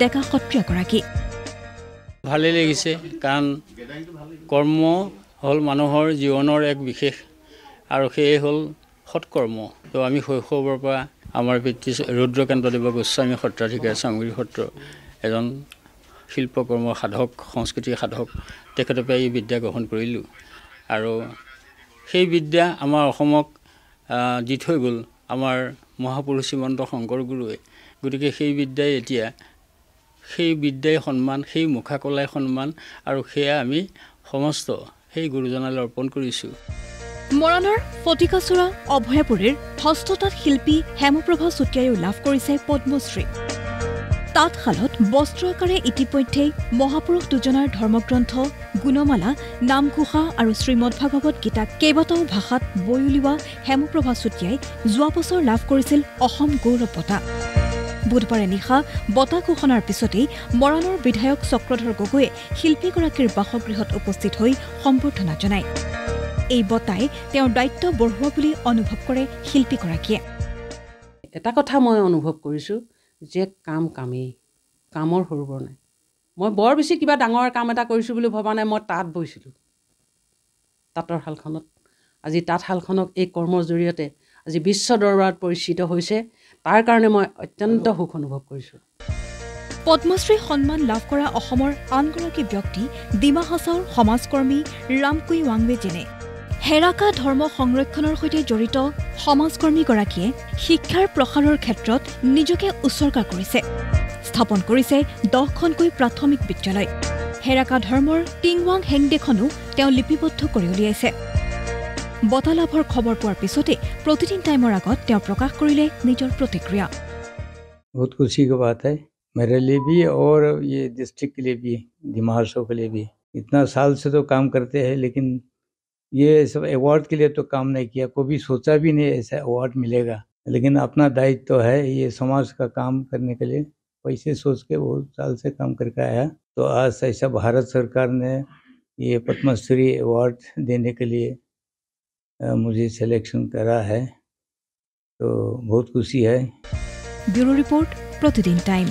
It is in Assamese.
ডেকা সত্ৰীয়াগৰাকী। ভালেই লাগিছে, কাৰণ কৰ্ম হ'ল মানুহৰ জীৱনৰ এক বিশেষ, আৰু সেয়ে হ'ল সৎকৰ্ম। তো আমি শৈশৱৰ পৰা আমাৰ পিতৃ ৰুদ্ৰকান্তদেৱ গোস্বামী সত্ৰাধিকাৰ চামগুৰি সত্ৰ এজন শিল্পকৰ্ম সাধক, সংস্কৃতিৰ সাধক, তেখেতৰ পৰা এই বিদ্যা গ্ৰহণ কৰিলোঁ। আৰু সেই বিদ্যা আমাৰ অসমক দি থৈ গ'ল আমাৰ মহাপুৰুষ শ্ৰীমন্ত শংকৰ গুৰুৱে। গতিকে সেই বিদ্যাই সন্মান, সেই মুখাকলাই সন্মান, আৰু সেয়া আমি সমস্ত সেই গুৰুজনালৈ অৰ্পণ কৰিছোঁ। মৰাণৰ ফটিকাচোৰা অভয়াপুৰীৰ হস্ততাঁত শিল্পী হেমপ্ৰভা চুতীয়াইও লাভ কৰিছে পদ্মশ্ৰী। তাঁতশালত বস্ত্ৰ আকাৰে ইতিমধ্যেই মহাপুৰুষ দুজনাৰ ধৰ্মগ্ৰন্থ গুণমালা, নামঘোষা আৰু শ্ৰীমদভাগৱত গীতাক কেইবাটাও ভাষাত বৈ উলিওৱা হেমপ্ৰভা চুতীয়াই যোৱা বছৰ লাভ কৰিছিল অসম গৌৰৱ বঁটা। বুধবাৰে নিশা বঁটা ঘোষণাৰ পিছতেই মৰাণৰ বিধায়ক চক্ৰধৰ গগৈয়ে শিল্পীগৰাকীৰ বাসগৃহত উপস্থিত হৈ সম্বৰ্ধনা জনায়। এই বঁটাই তেওঁৰ দায়িত্ব বঢ়োৱা বুলি অনুভৱ কৰে শিল্পীগৰাকীয়ে। এটা কথা মই অনুভৱ কৰিছোঁ যে কামেই, কামৰ সৰু বৰ নাই। মই বৰ বেছি কিবা ডাঙৰ কাম এটা কৰিছোঁ বুলি ভবা নাই। মই তাঁত বৈছিলোঁ, তাঁতৰ শালখনত। আজি তাঁতশালখনক এই কৰ্মৰ জৰিয়তে আজি বিশ্ব দৰবাৰত পৰিচিত হৈছে, তাৰ কাৰণে মই অত্যন্ত সুখ অনুভৱ কৰিছোঁ। পদ্মশ্ৰী সন্মান লাভ কৰা অসমৰ আনগৰাকী ব্যক্তি ডিমা হাছাওৰ সমাজকৰ্মী ৰামকুই ৱাংৱে যেনে। হেৰাকা ধৰ্ম সংৰক্ষণৰ সৈতে জড়িত সমাজকৰ্মীগৰাকীয়ে শিক্ষাৰ প্ৰসাৰৰ ক্ষেত্ৰত নিজকে উৎসৰ্গা কৰিছে। স্থাপন কৰিছে 10খনকৈ প্ৰাথমিক বিদ্যালয়। হেৰাকা ধৰ্মৰ টিংৱাং হেংদেখনো তেওঁ লিপিবদ্ধ কৰি উলিয়াইছে। বঁটা লাভৰ খবৰ পোৱাৰ পিছতে প্ৰতিদিন টাইমৰ আগত তেওঁ প্ৰকাশ কৰিলে নিজৰ প্ৰতিক্ৰিয়া। बहुत खुशी की बात है मेरे लिए भी और ये डिस्ट्रिक्ट के लिए भी, डिमा हासाओ के लिए भी। इतना साल से तो काम करते हैं, लेकिन ये सब अवार्ड के लिए तो काम नहीं किया, कभी सोचा भी नहीं ऐसा अवार्ड मिलेगा। लेकिन अपना दायित्व तो है, ये समाज का काम करने के लिए पैसे सोच के बहुत साल से काम करके आया। तो आज ऐसा भारत सरकार ने ये पद्मश्री अवार्ड देने के लिए मुझे सिलेक्शन करा है, तो बहुत खुशी है। ब्यूरो रिपोर्ट, प्रतिदिन टाइम।